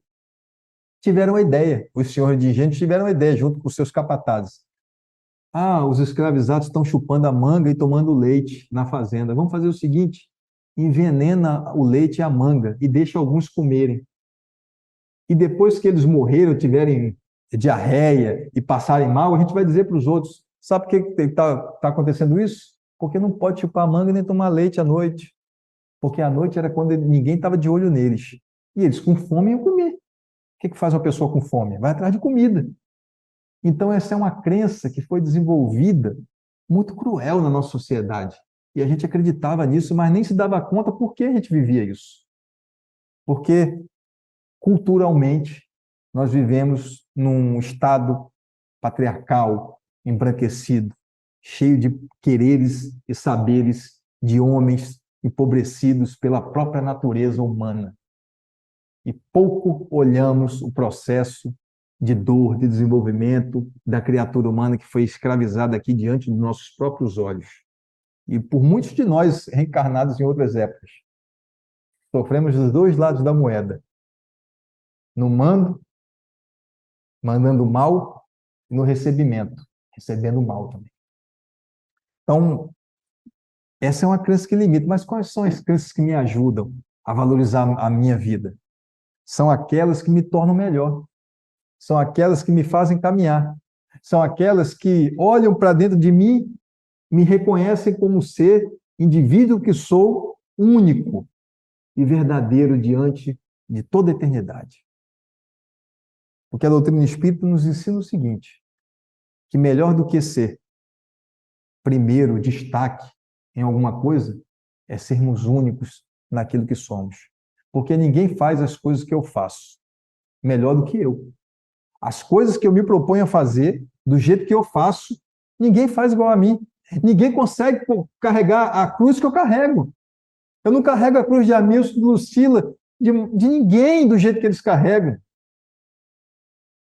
S1: Tiveram uma ideia, os senhores de engenho tiveram uma ideia, junto com os seus capatazes. Ah, os escravizados estão chupando a manga e tomando leite na fazenda. Vamos fazer o seguinte, envenena o leite e a manga e deixa alguns comerem. E depois que eles morreram, tiverem diarreia e passarem mal, a gente vai dizer para os outros, sabe por que está acontecendo isso? Porque não pode chupar manga nem tomar leite à noite. porque a noite era quando ninguém estava de olho neles. E eles, com fome, iam comer. O que faz uma pessoa com fome? Vai atrás de comida. Então, essa é uma crença que foi desenvolvida muito cruel na nossa sociedade. E a gente acreditava nisso, mas nem se dava conta por que a gente vivia isso. Porque, culturalmente, nós vivemos num estado patriarcal, embranquecido, cheio de quereres e saberes de homens empobrecidos pela própria natureza humana. E pouco olhamos o processo de dor, de desenvolvimento da criatura humana que foi escravizada aqui diante dos nossos próprios olhos. E por muitos de nós reencarnados em outras épocas, sofremos dos dois lados da moeda. No mandando mal, e no recebimento, recebendo mal também. Então, essa é uma crença que limita. Mas quais são as crenças que me ajudam a valorizar a minha vida? São aquelas que me tornam melhor. São aquelas que me fazem caminhar. São aquelas que olham para dentro de mim, me reconhecem como ser, indivíduo que sou, único e verdadeiro diante de toda a eternidade. Porque a doutrina espírita nos ensina o seguinte, que melhor do que ser primeiro, destaque em alguma coisa, é sermos únicos naquilo que somos. Porque ninguém faz as coisas que eu faço melhor do que eu. As coisas que eu me proponho a fazer, do jeito que eu faço, ninguém faz igual a mim. Ninguém consegue carregar a cruz que eu carrego. Eu não carrego a cruz de Amilson, de Lucila, de ninguém do jeito que eles carregam.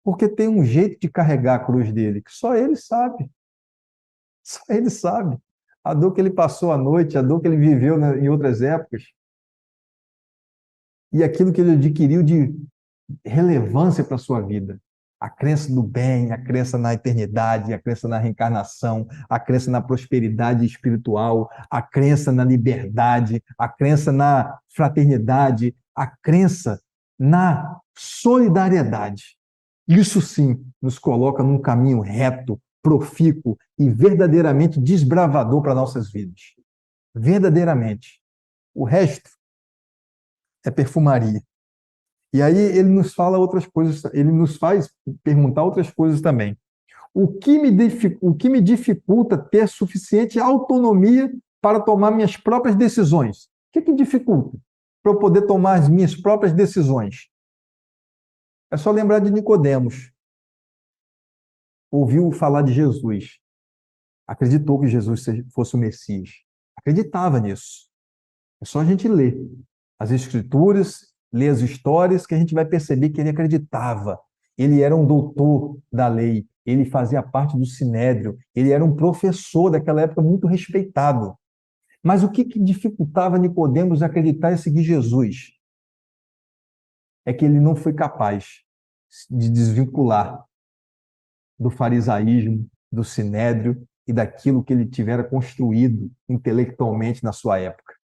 S1: Porque tem um jeito de carregar a cruz dele, que só ele sabe. Só ele sabe. A dor que ele passou à noite, a dor que ele viveu em outras épocas. E aquilo que ele adquiriu de relevância para a sua vida. A crença no bem, a crença na eternidade, a crença na reencarnação, a crença na prosperidade espiritual, a crença na liberdade, a crença na fraternidade, a crença na solidariedade. Isso sim nos coloca num caminho reto, profícuo e verdadeiramente desbravador para nossas vidas. Verdadeiramente. O resto é perfumaria. E aí ele nos fala outras coisas, ele nos faz perguntar outras coisas também. O que me dificulta ter suficiente autonomia para tomar minhas próprias decisões? O que dificulta para eu poder tomar as minhas próprias decisões? É só lembrar de Nicodemos. Ouviu falar de Jesus. Acreditou que Jesus fosse o Messias. Acreditava nisso. É só a gente ler as Escrituras, ler as histórias, que a gente vai perceber que ele acreditava. Ele era um doutor da lei, ele fazia parte do Sinédrio, ele era um professor daquela época muito respeitado. Mas o que dificultava Nicodemos acreditar e seguir Jesus? É que ele não foi capaz de desvincular do farisaísmo, do Sinédrio e daquilo que ele tivera construído intelectualmente na sua época.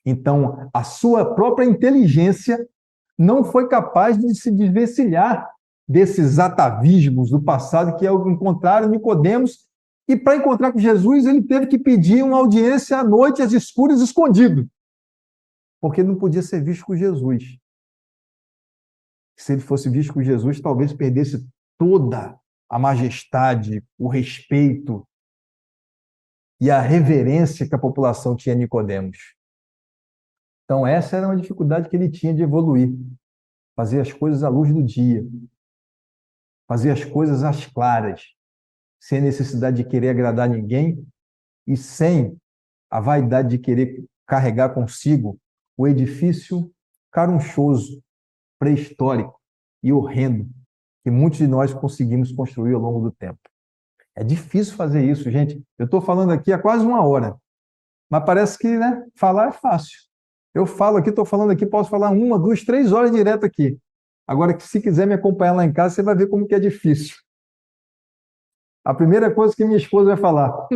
S1: Então, a sua própria inteligência não foi capaz de se desvencilhar desses atavismos do passado que encontraram Nicodemos, e para encontrar com Jesus ele teve que pedir uma audiência à noite, às escuras, escondido, porque não podia ser visto com Jesus. Se ele fosse visto com Jesus, talvez perdesse toda a majestade, o respeito e a reverência que a população tinha a Nicodemos. Então, essa era uma dificuldade que ele tinha de evoluir. Fazer as coisas à luz do dia. Fazer as coisas às claras. Sem necessidade de querer agradar ninguém e sem a vaidade de querer carregar consigo o edifício carunchoso, pré-histórico e horrendo que muitos de nós conseguimos construir ao longo do tempo. É difícil fazer isso, gente. Eu estou falando aqui há quase 1 hora, mas parece que, né, falar é fácil. Eu falo aqui, estou falando aqui, posso falar 1, 2, 3 horas direto aqui. Agora, se quiser me acompanhar lá em casa, você vai ver como que é difícil. A primeira coisa que minha esposa vai falar,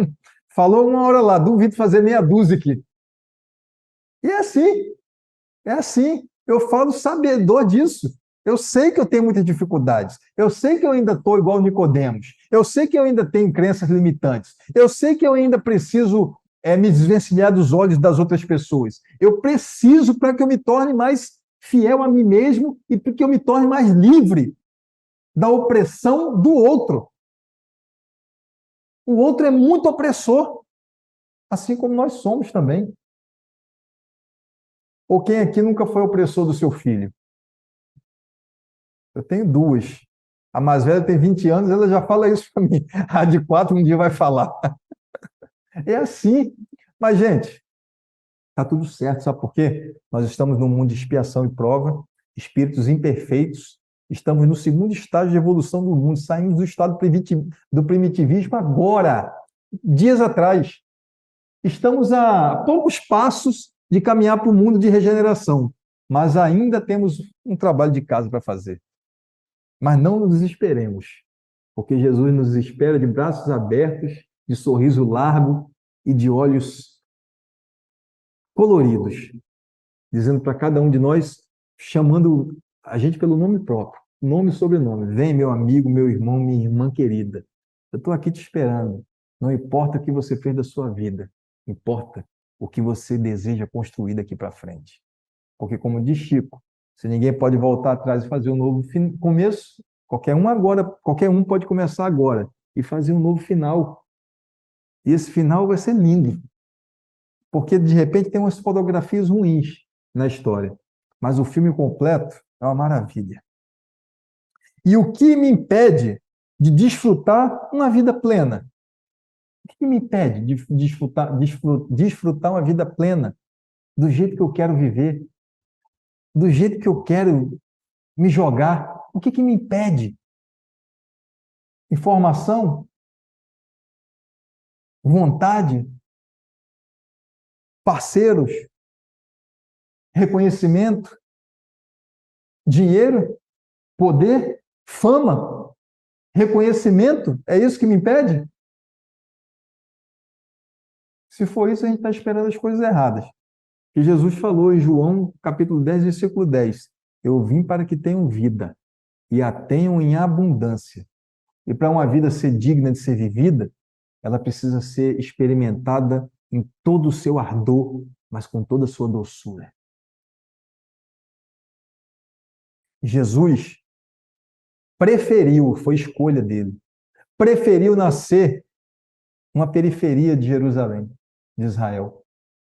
S1: falou 1 hora lá, duvido fazer meia dúzia aqui. E é assim. Eu falo sabedor disso. Eu sei que eu tenho muitas dificuldades. Eu sei que eu ainda estou igual Nicodemos. Eu sei que eu ainda tenho crenças limitantes. Eu sei que eu ainda preciso me desvencilhar dos olhos das outras pessoas. Eu preciso para que eu me torne mais fiel a mim mesmo e para que eu me torne mais livre da opressão do outro. O outro é muito opressor, assim como nós somos também. Ou quem aqui nunca foi opressor do seu filho? Eu tenho duas. A mais velha tem 20 anos, ela já fala isso para mim. A de 4 um dia vai falar. É assim. Mas, gente, está tudo certo, sabe por quê? Nós estamos num mundo de expiação e prova, espíritos imperfeitos, estamos no segundo estágio de evolução do mundo, saímos do estado do primitivismo agora, dias atrás. Estamos a poucos passos de caminhar para o mundo de regeneração, mas ainda temos um trabalho de casa para fazer. Mas não nos desesperemos, porque Jesus nos espera de braços abertos, de sorriso largo e de olhos coloridos, dizendo para cada um de nós, chamando a gente pelo nome próprio, nome e sobrenome. Vem, meu amigo, meu irmão, minha irmã querida. Eu estou aqui te esperando. Não importa o que você fez da sua vida, importa o que você deseja construir daqui para frente. Porque, como diz Chico, se ninguém pode voltar atrás e fazer um novo começo, qualquer um pode começar agora e fazer um novo final. E esse final vai ser lindo, porque de repente tem umas fotografias ruins na história, mas o filme completo é uma maravilha. E o que me impede de desfrutar uma vida plena? O que me impede de desfrutar uma vida plena do jeito que eu quero viver, do jeito que eu quero me jogar? O que me impede? Informação? Vontade? Parceiros? Reconhecimento? Dinheiro? Poder? Fama? Reconhecimento? É isso que me impede? Se for isso, a gente está esperando as coisas erradas. E Jesus falou em João, capítulo 10, versículo 10: eu vim para que tenham vida e a tenham em abundância. E para uma vida ser digna de ser vivida, ela precisa ser experimentada em todo o seu ardor, mas com toda a sua doçura. Jesus preferiu, foi escolha dele, preferiu nascer numa periferia de Jerusalém, de Israel.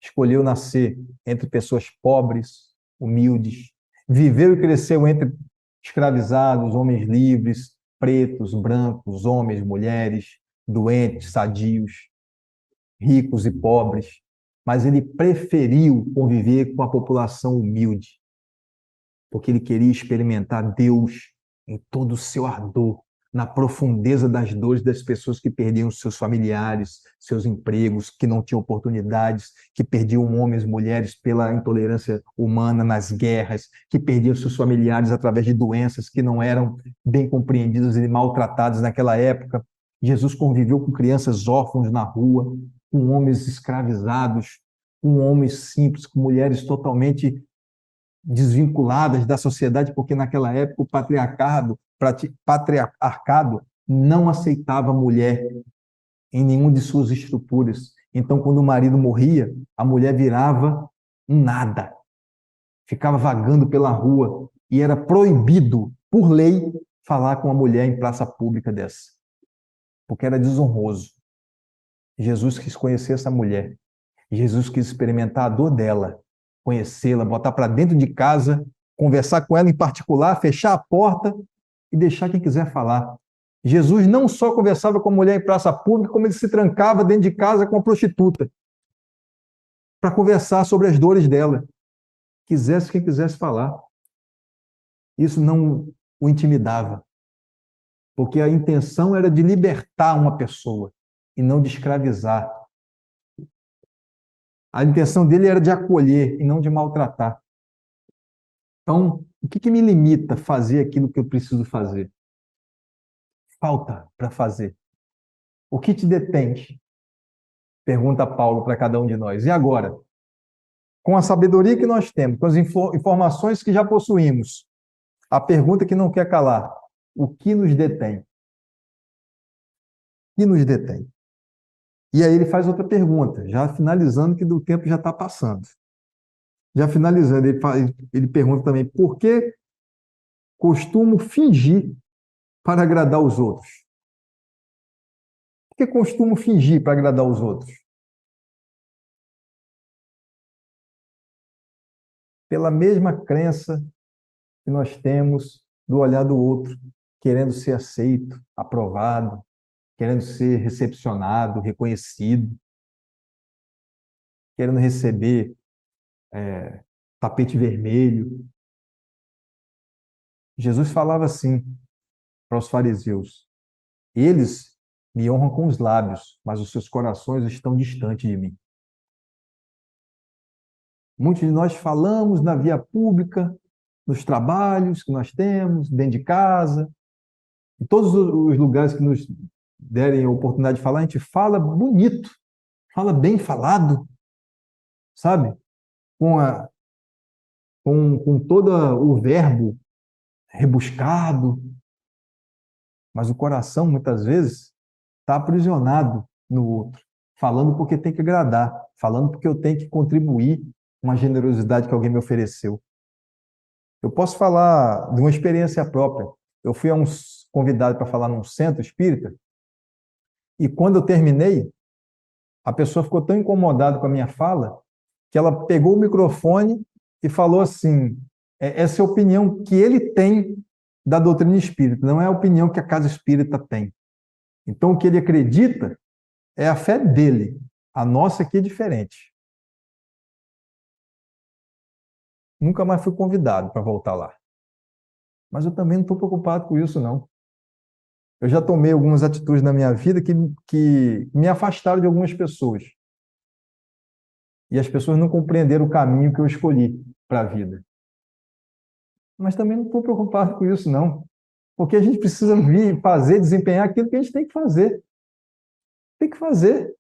S1: Escolheu nascer entre pessoas pobres, humildes, viveu e cresceu entre escravizados, homens livres, pretos, brancos, homens, mulheres, doentes, sadios, ricos e pobres, mas ele preferiu conviver com a população humilde, porque ele queria experimentar Deus em todo o seu ardor, na profundeza das dores das pessoas que perdiam seus familiares, seus empregos, que não tinham oportunidades, que perdiam homens e mulheres pela intolerância humana nas guerras, que perdiam seus familiares através de doenças que não eram bem compreendidas e maltratadas naquela época. Jesus conviveu com crianças órfãos na rua, com homens escravizados, com homens simples, com mulheres totalmente desvinculadas da sociedade, porque naquela época o patriarcado não aceitava a mulher em nenhum de suas estruturas. Então, quando o marido morria, a mulher virava um nada, ficava vagando pela rua e era proibido, por lei, falar com uma mulher em praça pública dessa, porque era desonroso. Jesus quis conhecer essa mulher. Jesus quis experimentar a dor dela, conhecê-la, botar para dentro de casa, conversar com ela em particular, fechar a porta e deixar quem quiser falar. Jesus não só conversava com a mulher em praça pública, como ele se trancava dentro de casa com a prostituta para conversar sobre as dores dela. Quisesse quem quisesse falar. Isso não o intimidava, porque a intenção era de libertar uma pessoa e não de escravizar. A intenção dele era de acolher e não de maltratar. Então, o que me limita a fazer aquilo que eu preciso fazer? Falta para fazer. O que te detém? Pergunta Paulo para cada um de nós. E agora? Com a sabedoria que nós temos, com as informações que já possuímos, a pergunta que não quer calar: o que nos detém? O que nos detém? E aí ele faz outra pergunta, já finalizando que o tempo já está passando. Já finalizando, ele pergunta também, por que costumo fingir para agradar os outros? Por que costumo fingir para agradar os outros? Pela mesma crença que nós temos do olhar do outro, querendo ser aceito, aprovado, querendo ser recepcionado, reconhecido, querendo receber tapete vermelho. Jesus falava assim para os fariseus: eles me honram com os lábios, mas os seus corações estão distantes de mim. Muitos de nós falamos na via pública, nos trabalhos que nós temos, dentro de casa, em todos os lugares que nos derem a oportunidade de falar, a gente fala bonito, fala bem falado, sabe? Com, a, com todo o verbo rebuscado, mas o coração, muitas vezes, está aprisionado no outro, falando porque tem que agradar, falando porque eu tenho que contribuir com a generosidade que alguém me ofereceu. Eu posso falar de uma experiência própria. Eu fui convidado para falar num centro espírita, e quando eu terminei, a pessoa ficou tão incomodada com a minha fala que ela pegou o microfone e falou assim: essa é a opinião que ele tem da doutrina espírita, não é a opinião que a casa espírita tem. Então, o que ele acredita é a fé dele. A nossa aqui é diferente. Nunca mais fui convidado para voltar lá. Mas eu também não estou preocupado com isso, não. Eu já tomei algumas atitudes na minha vida que me afastaram de algumas pessoas. E as pessoas não compreenderam o caminho que eu escolhi para a vida. Mas também não estou preocupado com isso, não. Porque a gente precisa vir fazer, desempenhar aquilo que a gente tem que fazer. Tem que fazer.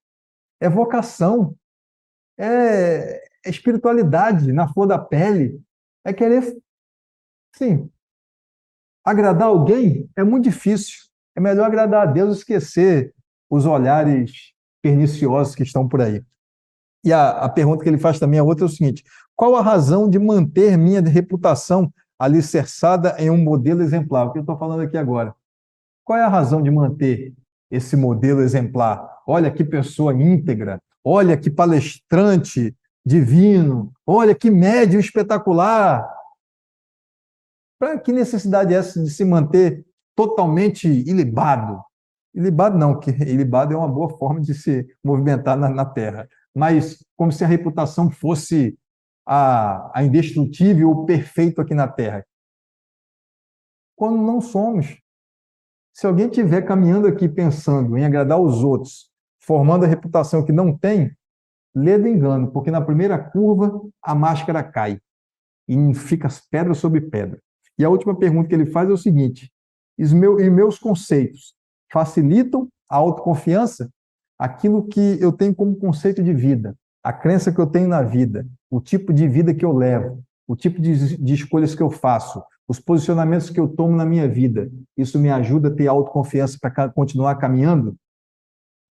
S1: É vocação. É espiritualidade na flor da pele. É querer, sim, agradar alguém é muito difícil. É melhor agradar a Deus e esquecer os olhares perniciosos que estão por aí. E a pergunta que ele faz também, a outra, é o seguinte: qual a razão de manter minha reputação alicerçada em um modelo exemplar? O que eu estou falando aqui agora. Qual é a razão de manter esse modelo exemplar? Olha que pessoa íntegra, olha que palestrante divino, olha que médium espetacular. Para que necessidade é essa de se manter totalmente ilibado? Ilibado não, que ilibado é uma boa forma de se movimentar na Terra, mas como se a reputação fosse a indestrutível, o perfeito aqui na Terra. Quando não somos. Se alguém estiver caminhando aqui pensando em agradar os outros, formando a reputação que não tem, lê do engano, porque na primeira curva a máscara cai e fica pedra sobre pedra. E a última pergunta que ele faz é o seguinte: e meus conceitos facilitam a autoconfiança? Aquilo que eu tenho como conceito de vida, a crença que eu tenho na vida, o tipo de vida que eu levo, o tipo de escolhas que eu faço, os posicionamentos que eu tomo na minha vida, isso me ajuda a ter autoconfiança para continuar caminhando?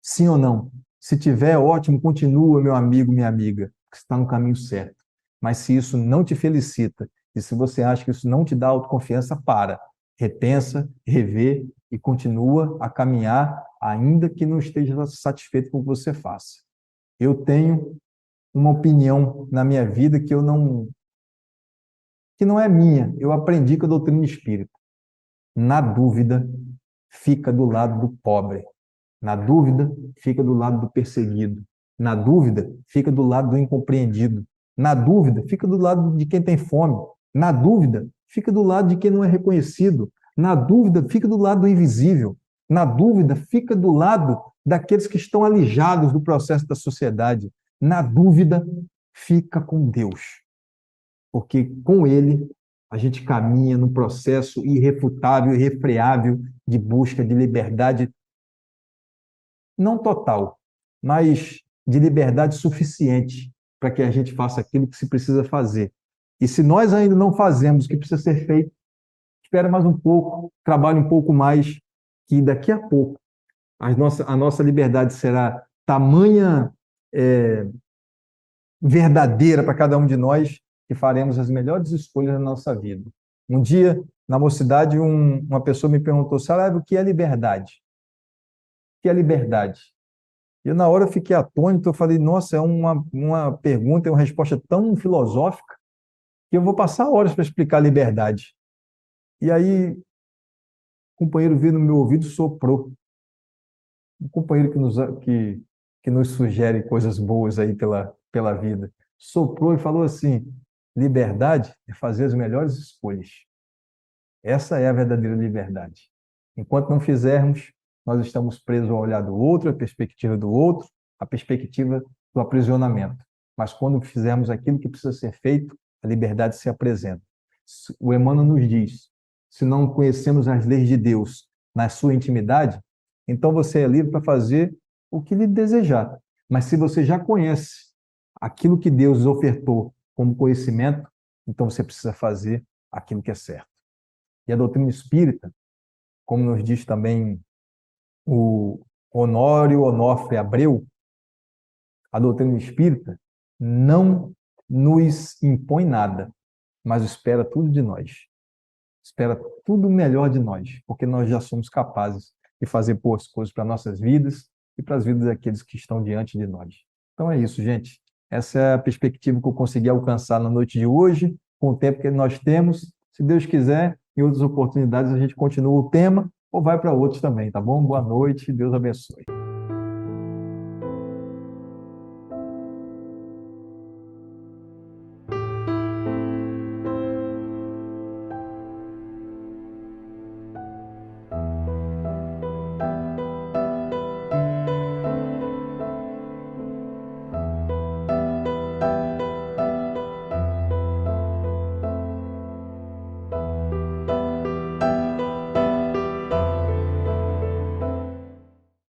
S1: Sim ou não? Se tiver, ótimo, continua, meu amigo, minha amiga, que está no caminho certo. Mas se isso não te felicita, e se você acha que isso não te dá autoconfiança, para, repensa, revê e continua a caminhar, ainda que não esteja satisfeito com o que você faça. Eu tenho uma opinião na minha vida que não é minha, eu aprendi com a doutrina espírita. Na dúvida, fica do lado do pobre. Na dúvida, fica do lado do perseguido. Na dúvida, fica do lado do incompreendido. Na dúvida, fica do lado de quem tem fome. Na dúvida, fica do lado de quem não é reconhecido. Na dúvida, fica do lado do invisível. Na dúvida, fica do lado daqueles que estão alijados do processo da sociedade. Na dúvida, fica com Deus. Porque com Ele a gente caminha num processo irrefutável, irrefreável de busca de liberdade, não total, mas de liberdade suficiente para que a gente faça aquilo que se precisa fazer. E se nós ainda não fazemos o que precisa ser feito, espera mais um pouco, trabalhe um pouco mais, que daqui a pouco a nossa liberdade será tamanha verdadeira para cada um de nós que faremos as melhores escolhas na nossa vida. Um dia, na mocidade, uma pessoa me perguntou, Saraiva, o que é liberdade? O que é liberdade? E na hora eu fiquei atônito, eu falei, nossa, é uma pergunta, é uma resposta tão filosófica que eu vou passar horas para explicar liberdade. E aí, o companheiro veio no meu ouvido e soprou. Um companheiro que nos sugere coisas boas aí pela vida. Soprou e falou assim, liberdade é fazer as melhores escolhas. Essa é a verdadeira liberdade. Enquanto não fizermos, nós estamos presos ao olhar do outro, à perspectiva do outro, à perspectiva do aprisionamento. Mas quando fizermos aquilo que precisa ser feito, a liberdade se apresenta. O Emmanuel nos diz, se não conhecemos as leis de Deus na sua intimidade, então você é livre para fazer o que lhe desejar. Mas se você já conhece aquilo que Deus ofertou como conhecimento, então você precisa fazer aquilo que é certo. E a doutrina espírita, como nos diz também o Honório Onofre Abreu, a doutrina espírita não nos impõe nada, mas espera tudo de nós. Espera tudo melhor de nós, porque nós já somos capazes de fazer boas coisas para nossas vidas e para as vidas daqueles que estão diante de nós. Então é isso, gente. Essa é a perspectiva que eu consegui alcançar na noite de hoje, com o tempo que nós temos. Se Deus quiser, em outras oportunidades a gente continua o tema ou vai para outros também, tá bom? Boa noite, Deus abençoe.